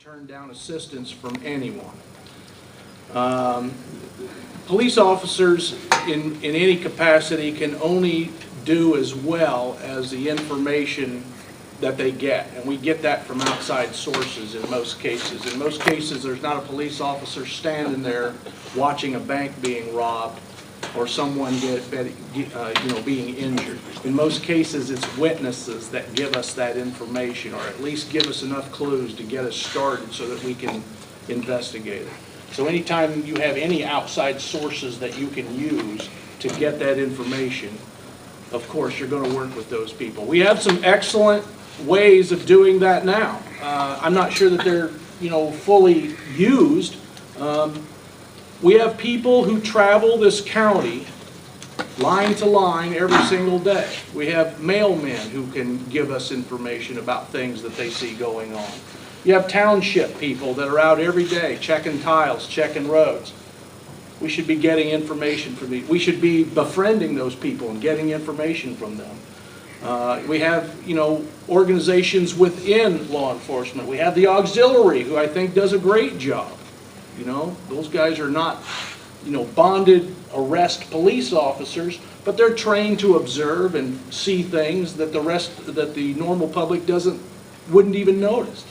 turn down assistance from anyone. Police officers in any capacity can only do as well as the information that they get, and we get that from outside sources in most cases. In most cases, there's not a police officer standing there watching a bank being robbed or someone being injured. In most cases, it's witnesses that give us that information, or at least give us enough clues to get us started so that we can investigate it. So anytime you have any outside sources that you can use to get that information, of course, you're going to work with those people. We have some excellent ways of doing that now. I'm not sure that they're, fully used. We have people who travel this county line to line every single day. We have mailmen who can give us information about things that they see going on. You have township people that are out every day checking tiles, checking roads. We should be getting information from these. We should be befriending those people and getting information from them. We have, organizations within law enforcement. We have the auxiliary, who I think does a great job. Those guys are not, bonded arrest police officers, but they're trained to observe and see things that the normal public wouldn't even notice.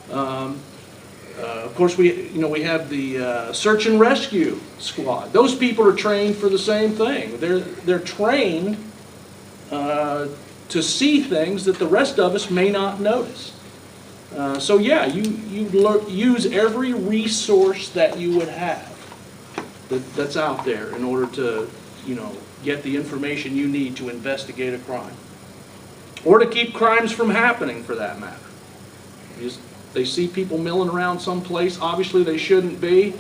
Of course, we have the search and rescue squad. Those people are trained for the same thing. They're trained to see things that the rest of us may not notice. So yeah, you use every resource that you would have that's out there in order to get the information you need to investigate a crime, or to keep crimes from happening, for that matter. They see people milling around someplace, obviously they shouldn't be.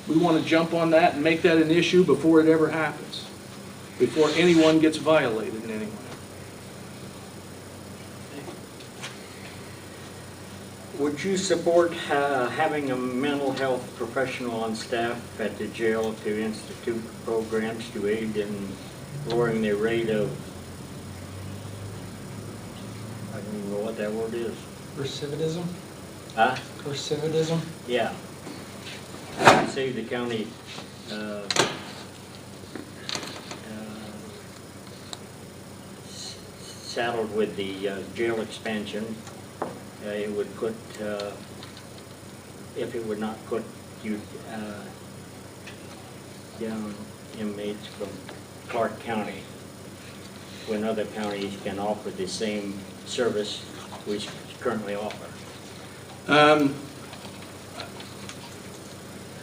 We want to jump on that and make that an issue before it ever happens, before anyone gets violated in any way. Would you support having a mental health professional on staff at the jail to institute programs to aid in lowering the rate of, I don't even know what that word is. Recidivism? Huh? Recidivism? Yeah. I say the county saddled with the jail expansion. It would put, if it would not put you down inmates from Clark County, when other counties can offer the same service we currently offer.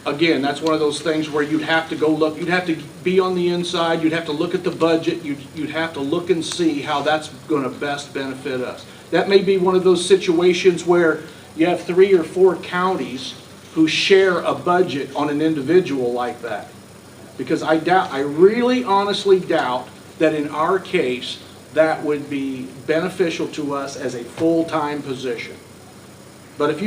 Again, that's one of those things where you'd have to go look, you'd have to be on the inside, you'd have to look at the budget, you'd have to look and see how that's going to best benefit us. That may be one of those situations where you have 3 or 4 counties who share a budget on an individual like that. Because I really honestly doubt that in our case that would be beneficial to us as a full-time position. But if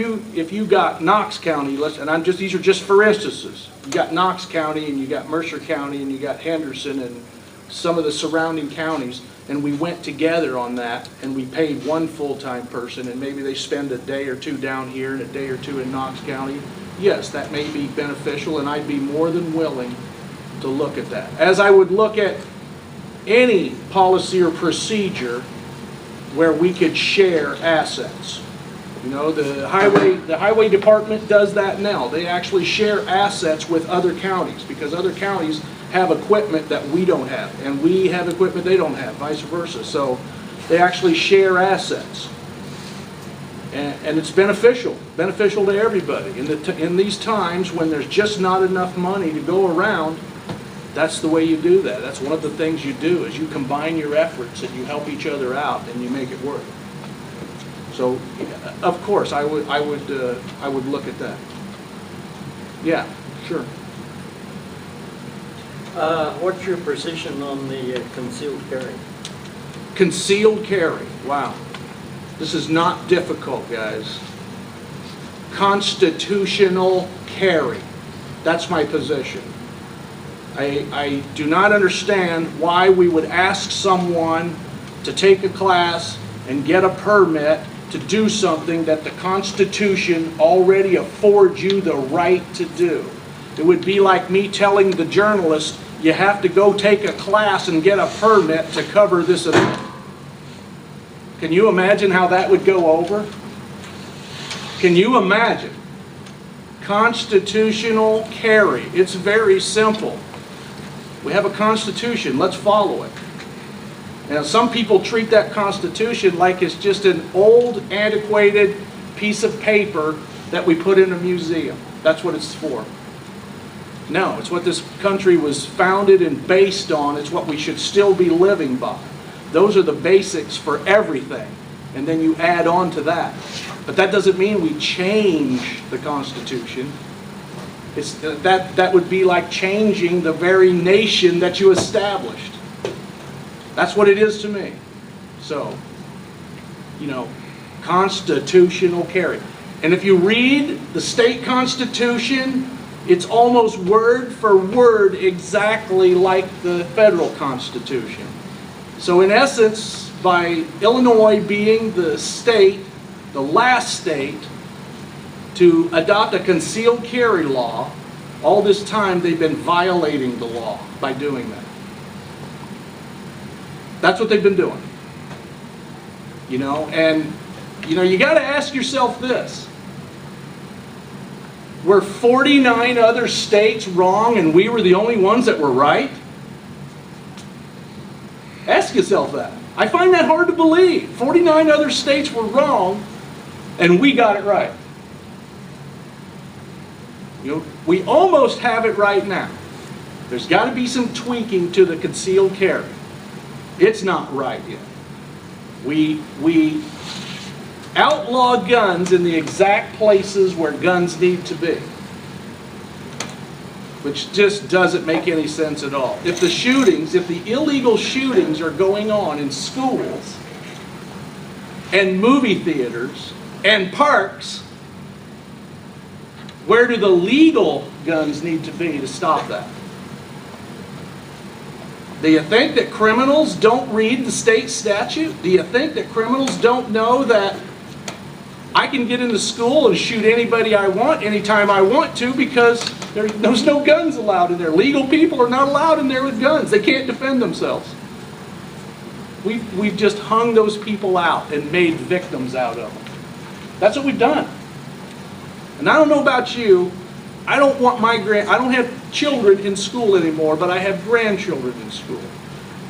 you got Knox County, these are just for instances. You got Knox County and you got Mercer County and you got Henderson and some of the surrounding counties, and we went together on that and we paid one full-time person, and maybe they spend a day or two down here and a day or two in Knox County. Yes, that may be beneficial, and I'd be more than willing to look at that. As I would look at any policy or procedure where we could share assets. The highway department does that now. They actually share assets with other counties because other counties have equipment that we don't have, and we have equipment they don't have, vice versa. So they actually share assets, and it's beneficial to everybody. In these times when there's just not enough money to go around, that's the way you do that. That's one of the things you do, is you combine your efforts and you help each other out and you make it work. So, of course, I would look at that. Yeah, sure. What's your position on the concealed carry? Concealed carry. Wow. This is not difficult, guys. Constitutional carry. That's my position. I do not understand why we would ask someone to take a class and get a permit to do something that the Constitution already affords you the right to do. It would be like me telling the journalist, you have to go take a class and get a permit to cover this event. Can you imagine how that would go over? Can you imagine? Constitutional carry. It's very simple. We have a constitution. Let's follow it. Now, some people treat that constitution like it's just an old, antiquated piece of paper that we put in a museum. That's what it's for. No, it's what this country was founded and based on. It's what we should still be living by. Those are the basics for everything. And then you add on to that. But that doesn't mean we change the Constitution. That would be like changing the very nation that you established. That's what it is to me. So, constitutional carry. And if you read the state constitution, it's almost word for word exactly like the federal constitution. So in essence, by Illinois being the state, the last state to adopt a concealed carry law, all this time they've been violating the law by doing that. That's what they've been doing. You got to ask yourself this. Were 49 other states wrong and we were the only ones that were right? Ask yourself that. I find that hard to believe. 49 other states were wrong and we got it right. We almost have it right now. There's got to be some tweaking to the concealed carry. It's not right yet. We outlaw guns in the exact places where guns need to be, which just doesn't make any sense at all. If the illegal shootings are going on in schools and movie theaters and parks, where do the legal guns need to be to stop that? Do you think that criminals don't read the state statute? Do you think that criminals don't know that I can get into school and shoot anybody I want anytime I want to because there's no guns allowed in there? Legal people are not allowed in there with guns. They can't defend themselves. We've just hung those people out and made victims out of them. That's what we've done. And I don't know about you, I don't have children in school anymore, but I have grandchildren in school.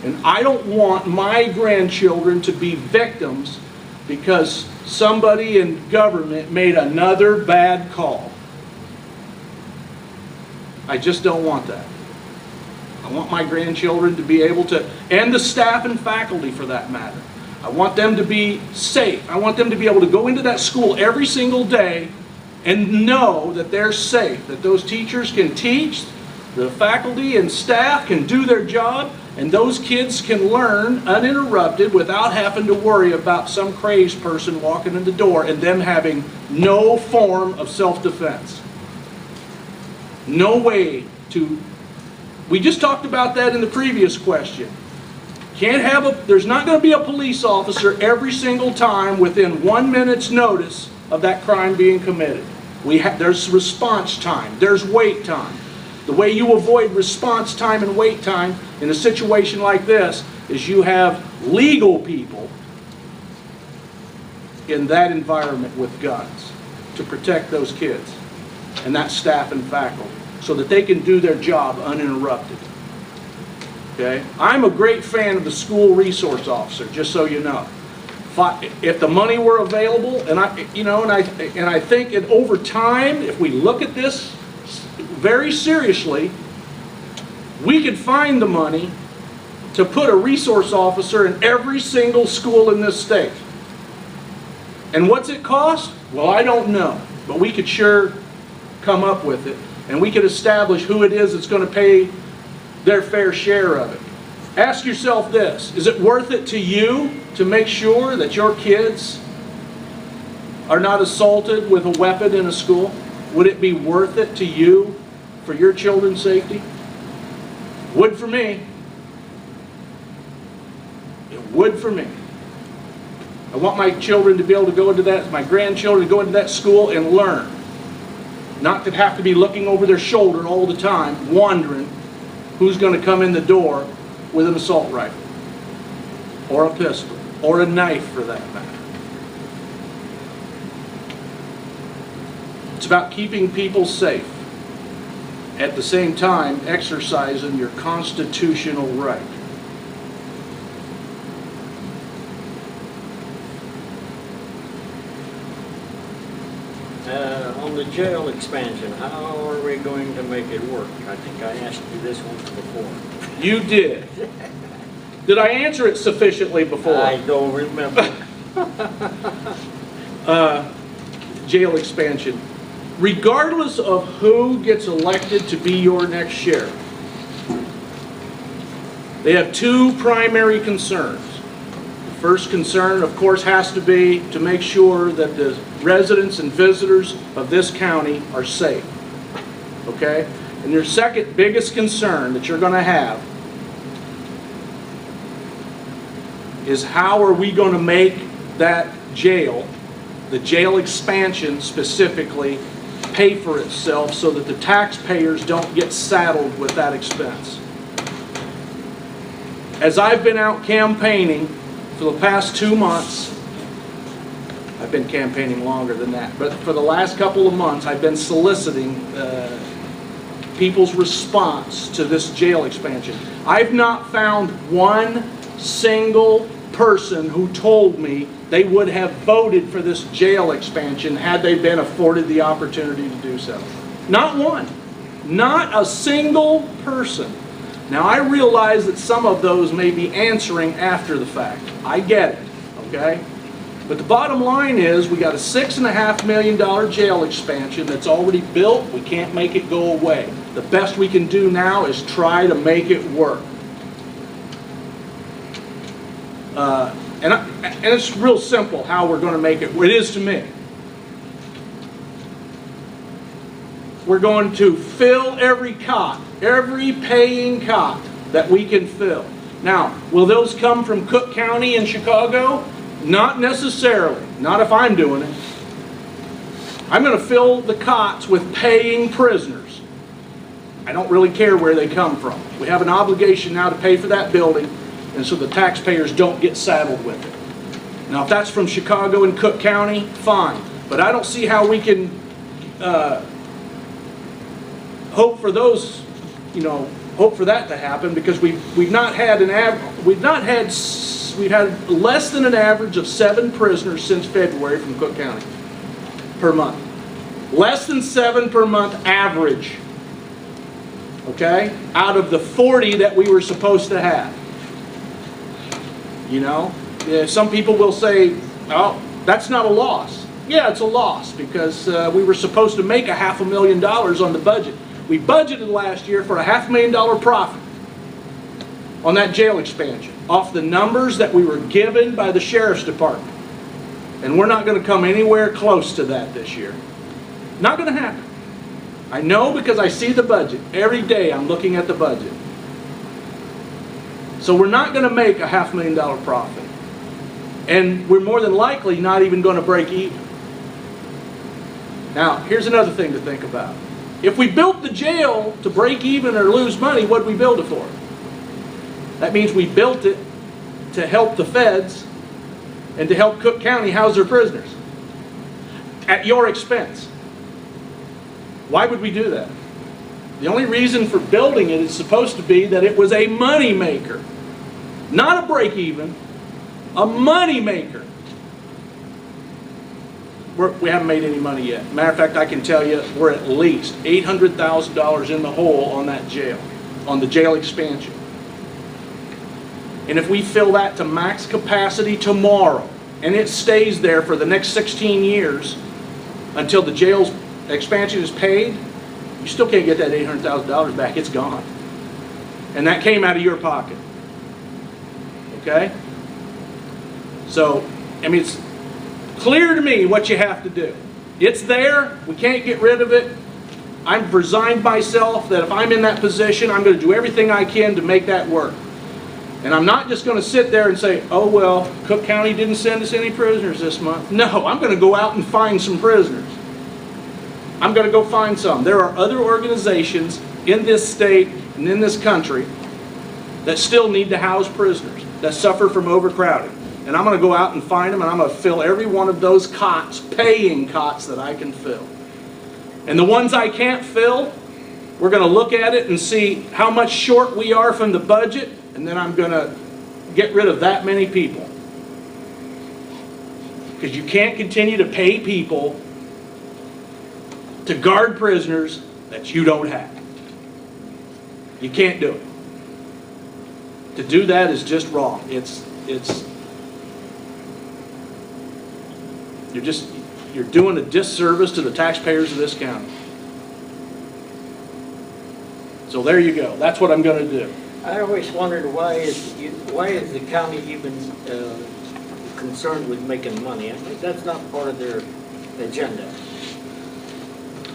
And I don't want my grandchildren to be victims because somebody in government made another bad call. I just don't want that. I want my grandchildren to be able to, and the staff and faculty for that matter, I want them to be safe. I want them to be able to go into that school every single day and know that they're safe, that those teachers can teach, the faculty and staff can do their job, and those kids can learn uninterrupted without having to worry about some crazed person walking in the door and them having no form of self-defense. No way to... We just talked about that in the previous question. There's not going to be a police officer every single time within 1 minute's notice of that crime being committed. There's response time. There's wait time. The way you avoid response time and wait time in a situation like this is you have legal people in that environment with guns to protect those kids and that staff and faculty so that they can do their job uninterrupted. Okay? I'm a great fan of the school resource officer, just so you know. If the money were available, and I think that over time, if we look at this very seriously, we could find the money to put a resource officer in every single school in this state. And what's it cost? Well, I don't know, but we could sure come up with it, and we could establish who it is that's going to pay their fair share of it. Ask yourself this: is it worth it to you to make sure that your kids are not assaulted with a weapon in a school? Would it be worth it to you for your children's safety? Would for me. It would for me. I want my children to be able to go into that, my grandchildren to go into that school and learn. Not to have to be looking over their shoulder all the time, wondering who's going to come in the door with an assault rifle, or a pistol, or a knife for that matter. It's about keeping people safe, at the same time exercising your constitutional right. On the jail expansion, how are we going to make it work? I think I asked you this once before. You did. Did I answer it sufficiently before? I don't remember. Jail expansion. Regardless of who gets elected to be your next sheriff, they have two primary concerns. The first concern, of course, has to be to make sure that the residents and visitors of this county are safe. Okay? And your second biggest concern that you're going to have is how are we going to make that jail, the jail expansion specifically, pay for itself so that the taxpayers don't get saddled with that expense. As I've been out campaigning for the past 2 months, I've been campaigning longer than that, but for the last couple of months I've been soliciting people's response to this jail expansion. I've not found one single person who told me they would have voted for this jail expansion had they been afforded the opportunity to do so. Not one. Not a single person. Now I realize that some of those may be answering after the fact. I get it, okay? But the bottom line is we got a $6.5 million jail expansion that's already built. We can't make it go away. The best we can do now is try to make it work. And it's real simple how we're going to make it. It is to me. We're going to fill every cot, every paying cot that we can fill. Now, will those come from Cook County and Chicago? Not necessarily. Not if I'm doing it. I'm going to fill the cots with paying prisoners. I don't really care where they come from. We have an obligation now to pay for that building, and so the taxpayers don't get saddled with it. Now, if that's from Chicago and Cook County, fine. But I don't see how we can hope for those, hope for that to happen, because we've had less than an average of 7 prisoners since February from Cook County per month. Less than 7 per month average. Okay? Out of the 40 that we were supposed to have. Some people will say, oh, that's not a loss. Yeah, it's a loss because we were supposed to make $500,000 on the budget. We budgeted last year for a $500,000 profit on that jail expansion off the numbers that we were given by the Sheriff's Department. And we're not going to come anywhere close to that this year. Not going to happen. I know because I see the budget. Every day I'm looking at the budget. So we're not going to make a $500,000 profit. And we're more than likely not even going to break even. Now, here's another thing to think about. If we built the jail to break even or lose money, what did we build it for? That means we built it to help the feds and to help Cook County house their prisoners at your expense. Why would we do that? The only reason for building it is supposed to be that it was a money maker. Not a break even, a money maker. We haven't made any money yet. Matter of fact, I can tell you we're at least $800,000 in the hole on that jail, on the jail expansion. And if we fill that to max capacity tomorrow, and it stays there for the next 16 years until the jail's expansion is paid, you still can't get that $800,000 back. It's gone. And that came out of your pocket. Okay? So, it's clear to me what you have to do. It's there. We can't get rid of it. I've resigned myself that if I'm in that position, I'm going to do everything I can to make that work. And I'm not just gonna sit there and say, oh, well, Cook County didn't send us any prisoners this month. No, I'm gonna go out and find some prisoners. I'm gonna go find some. There are other organizations in this state and in this country that still need to house prisoners, that suffer from overcrowding. And I'm gonna go out and find them, and I'm gonna fill every one of those cots, paying cots that I can fill. And the ones I can't fill, we're gonna look at it and see how much short we are from the budget, and then I'm gonna get rid of that many people. Because you can't continue to pay people to guard prisoners that you don't have. You can't do it. To do that is just wrong. You're doing a disservice to the taxpayers of this county. So there you go. That's what I'm going to do. I always wondered why is the county even concerned with making money? I think that's not part of their agenda.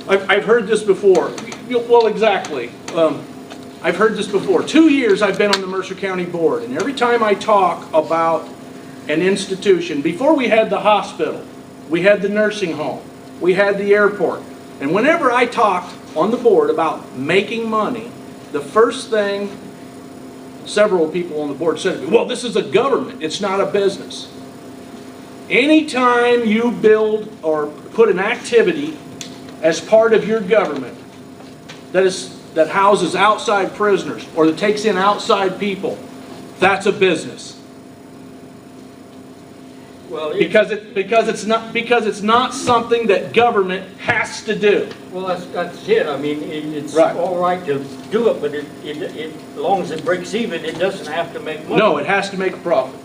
I've heard this before. Well, exactly. I've heard this before. 2 years I've been on the Mercer County Board, and every time I talk about an institution, before we had the hospital, we had the nursing home, we had the airport, and whenever I talked on the board about making money, the first thing several people on the board said to me, well, this is a government, it's not a business. Anytime you build or put an activity as part of your government that houses outside prisoners or that takes in outside people, that's a business. Well, Because it's not something that government has to do. well, that's it. I mean, it's Right. all right to do it, but as long as it breaks even, it doesn't have to make money. No, it has to make a profit.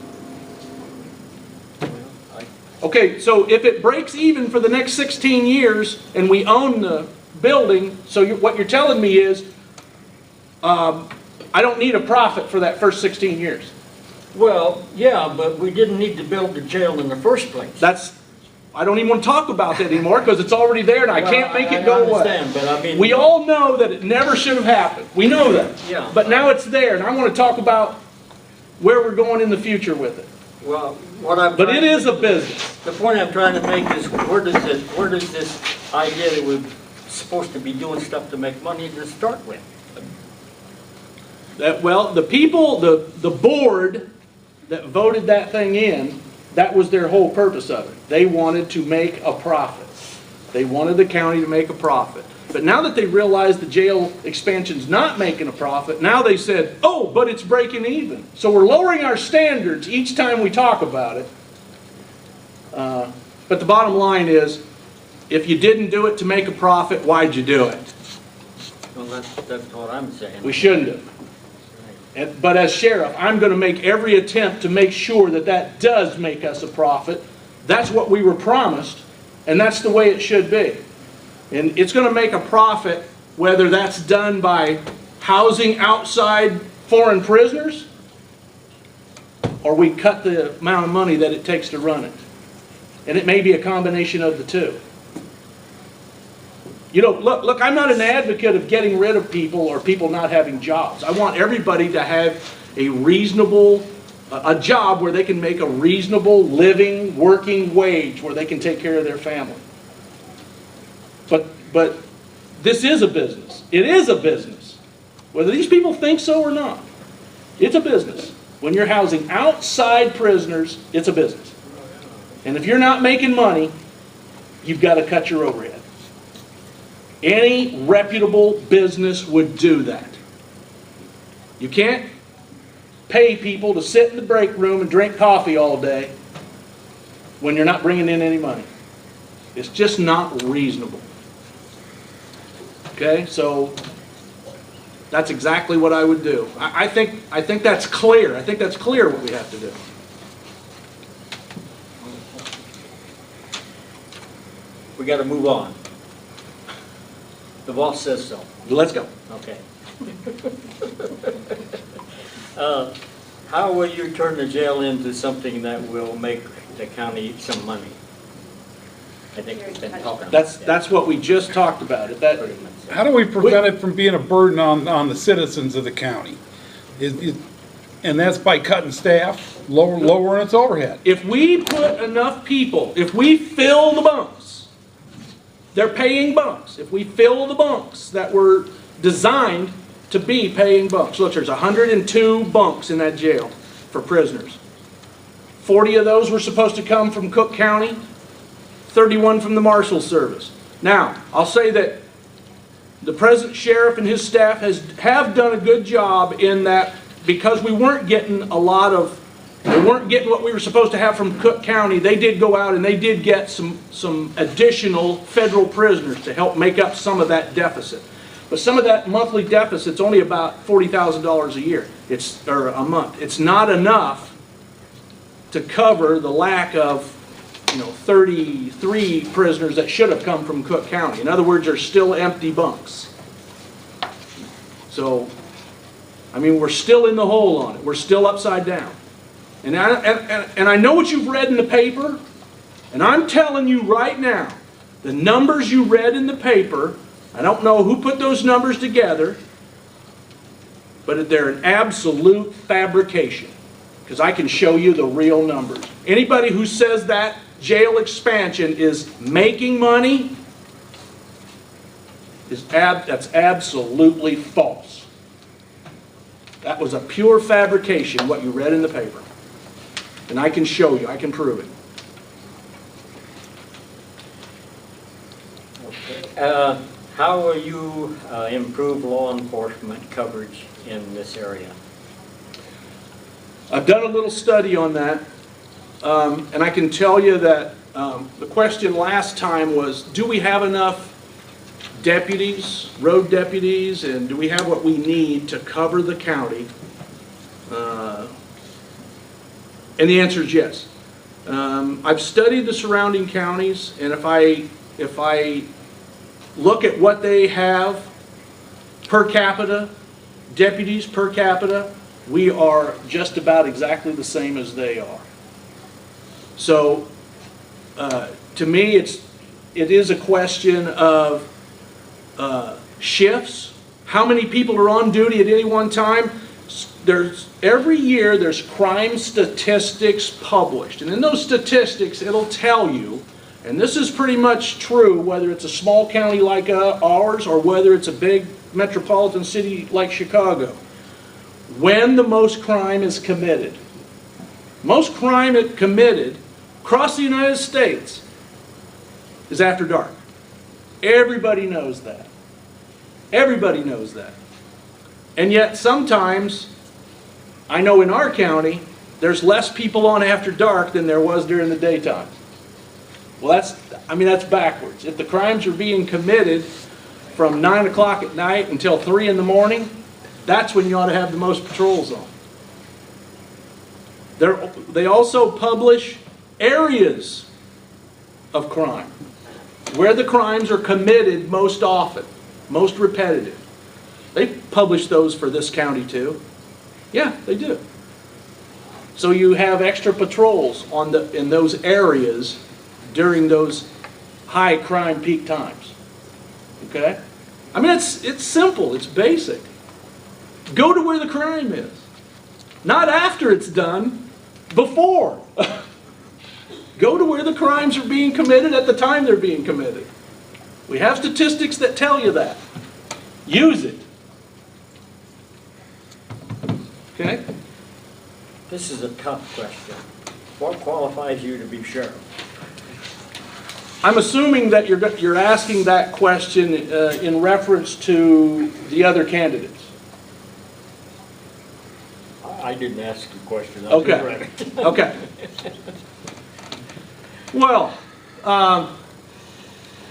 Okay, so if it breaks even for the next 16 years and we own the building, so what you're telling me is I don't need a profit for that first 16 years. Well, yeah, but we didn't need to build the jail in the first place. I don't even want to talk about that anymore because it's already there and I can't make it go I away. understand, but I mean, We all know that it never should have happened. We know that. Yeah. But now it's there and I want to talk about where we're going in the future with it. well, what I'm. But it is a business. The point I'm trying to make is where does this idea that we're supposed to be doing stuff to make money to start with? Well, the people, the board that voted that thing in, that was their whole purpose of it. They wanted to make a profit. They wanted the county to make a profit. But now that they realize the jail expansion's not making a profit, now they said, oh, but it's breaking even. So we're lowering our standards each time we talk about it. But the bottom line is, if you didn't do it to make a profit, why'd you do it? Well, that's what I'm saying. We shouldn't have. But as sheriff, I'm going to make every attempt to make sure that that does make us a profit. That's what we were promised, and that's the way it should be. And it's going to make a profit whether that's done by housing outside foreign prisoners or we cut the amount of money that it takes to run it. And it may be a combination of the two. You know, look, I'm not an advocate of getting rid of people or people not having jobs. I want everybody to have a reasonable, a job where they can make a reasonable living, working wage where they can take care of their family. But this is a business. It is a business. Whether these people think so or not, it's a business. When you're housing outside prisoners, it's a business. And if you're not making money, you've got to cut your overhead. Any reputable business would do that. You can't pay people to sit in the break room and drink coffee all day when you're not bringing in any money. It's just not reasonable. Okay, so that's exactly what I would do. I think that's clear. I think that's clear what we have to do. We got to move on. The boss says so. Let's go. Okay. How will you turn the jail into something that will make the county some money? I think we've been talking about that. That's what we just talked about. Pretty much. How do we prevent it from being a burden on the citizens of the county? And that's by cutting staff, lowering its overhead. If we put enough people, if we fill the bunks, they're paying bunks. If we fill the bunks that were designed to be paying bunks. Look, there's 102 bunks in that jail for prisoners. 40 of those were supposed to come from Cook County, 31 from the Marshal Service. Now, I'll say that the present sheriff and his staff have done a good job in that, because we weren't getting what we were supposed to have from Cook County. They did go out and they did get some additional federal prisoners to help make up some of that deficit. But some of that monthly deficit's only about $40,000 a year. Or a month. It's not enough to cover the lack of 33 prisoners that should have come from Cook County. In other words, there's still empty bunks. So, I mean, we're still in the hole on it. We're still upside down. And I know what you've read in the paper, and I'm telling you right now, the numbers you read in the paper, I don't know who put those numbers together, but they're an absolute fabrication, because I can show you the real numbers. Anybody who says that jail expansion is making money, that's absolutely false. That was a pure fabrication, what you read in the paper. And I can show you, I can prove it. Okay. How will you improve law enforcement coverage in this area? I've done a little study on that, and I can tell you that the question last time was, do we have enough deputies, road deputies, and do we have what we need to cover the county? And the answer is yes. I've studied the surrounding counties, and if I look at what they have per capita, deputies per capita, we are just about exactly the same as they are. So, to me, it is a question of shifts. How many people are on duty at any one time? Every year there's crime statistics published, and in those statistics it'll tell you, and this is pretty much true whether it's a small county like ours or whether it's a big metropolitan city like Chicago, when the most crime is committed. Most crime committed across the United States is after dark. Everybody knows that. Everybody knows that. And yet sometimes, I know in our county, there's less people on after dark than there was during the daytime. Well, that's backwards. If the crimes are being committed from 9 o'clock at night until 3 in the morning, that's when you ought to have the most patrols on. They also publish areas of crime, where the crimes are committed most often, most repetitive. They publish those for this county too. Yeah, they do. So you have extra patrols in those areas during those high crime peak times. Okay? I mean, it's simple, it's basic. Go to where the crime is. Not after it's done, before. Go to where the crimes are being committed at the time they're being committed. We have statistics that tell you that. Use it. Okay? This is a tough question. What qualifies you to be sheriff? I'm assuming that you're asking that question in reference to the other candidates. I didn't ask the question. Okay. Okay. Well, out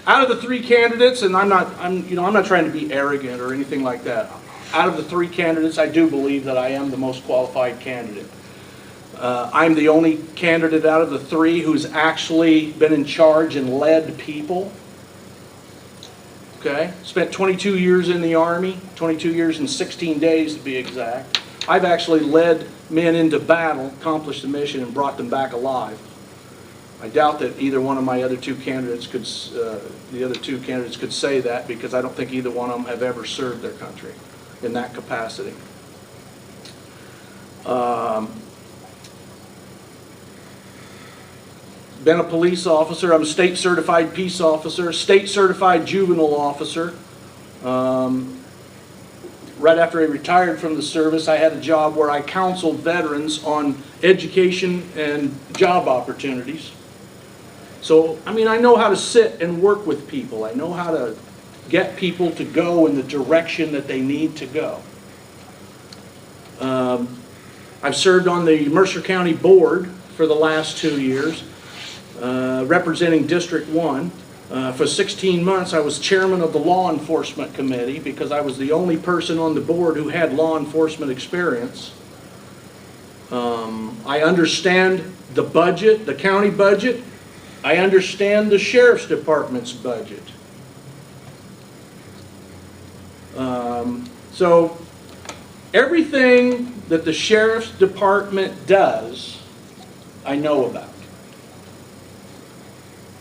of the three candidates, and I'm not trying to be arrogant or anything like that. Out of the three candidates, I do believe that I am the most qualified candidate. I'm the only candidate out of the three who's actually been in charge and led people. Okay? Spent 22 years in the Army, 22 years and 16 days to be exact. I've actually led men into battle, accomplished the mission, and brought them back alive. I doubt that either one of my other two candidates could say that, because I don't think either one of them have ever served their country in that capacity. Been a police officer. I'm a state certified peace officer, state certified juvenile officer. Right after I retired from the service, I had a job where I counseled veterans on education and job opportunities. So, I mean, I know how to sit and work with people. I know how to get people to go in the direction that they need to go. I've served on the Mercer County Board for the last 2 years, representing District 1. For 16 months, I was chairman of the Law Enforcement Committee because I was the only person on the board who had law enforcement experience. I understand the budget, the county budget. I understand the Sheriff's Department's budget. So everything that the Sheriff's Department does, I know about.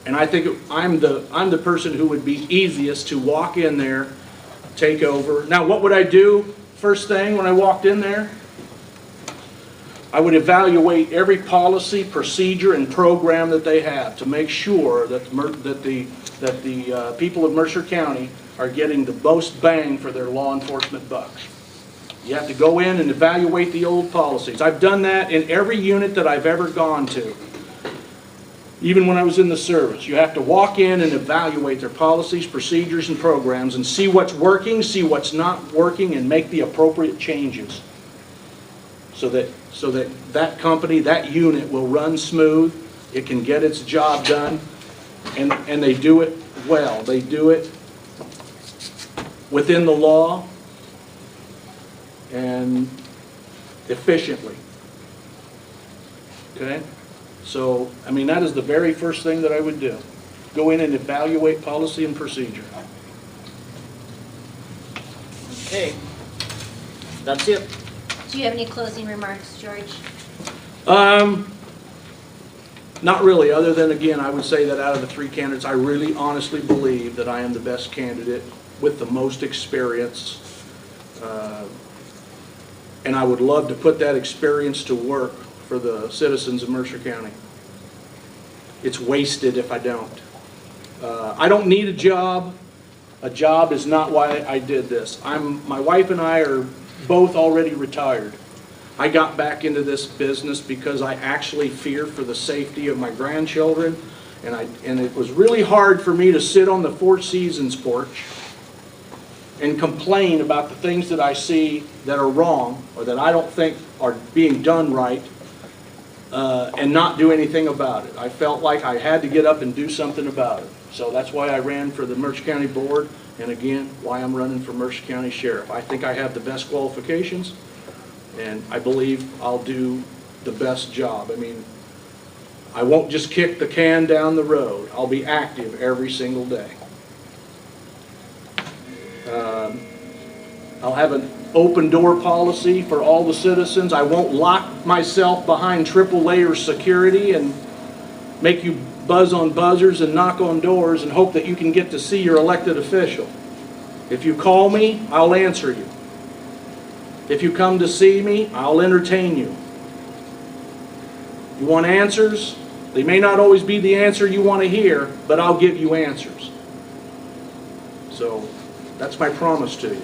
And I think I'm the person who would be easiest to walk in there, take over. Now, what would I do first thing when I walked in there? I would evaluate every policy, procedure, and program that they have to make sure that the people of Mercer County are getting the most bang for their law enforcement bucks. You have to go in and evaluate the old policies. I've done that in every unit that I've ever gone to. Even when I was in the service, you have to walk in and evaluate their policies, procedures, and programs and see what's working, see what's not working, and make the appropriate changes so that company, that unit will run smooth, it can get its job done, and they do it well. They do it within the law and efficiently. Okay? So, I mean, that is the very first thing that I would do. Go in and evaluate policy and procedure. Okay, that's it. Do you have any closing remarks, George? Not really, other than, again, I would say that out of the 3 candidates, I really honestly believe that I am the best candidate with the most experience. And I would love to put that experience to work for the citizens of Mercer County. It's wasted if I don't. I don't need a job. A job is not why I did this. My wife and I are both already retired. I got back into this business because I actually fear for the safety of my grandchildren, and it was really hard for me to sit on the Four Seasons porch and complain about the things that I see that are wrong or that I don't think are being done right, and not do anything about it. I felt like I had to get up and do something about it. So that's why I ran for the Mercer County Board, and again, why I'm running for Mercer County Sheriff. I think I have the best qualifications, and I believe I'll do the best job. I mean, I won't just kick the can down the road. I'll be active every single day. I'll have an open door policy for all the citizens. I won't lock myself behind triple layer security and make you buzz on buzzers and knock on doors and hope that you can get to see your elected official. If you call me, I'll answer you. If you come to see me, I'll entertain you. You want answers? They may not always be the answer you want to hear, but I'll give you answers. So that's my promise to you.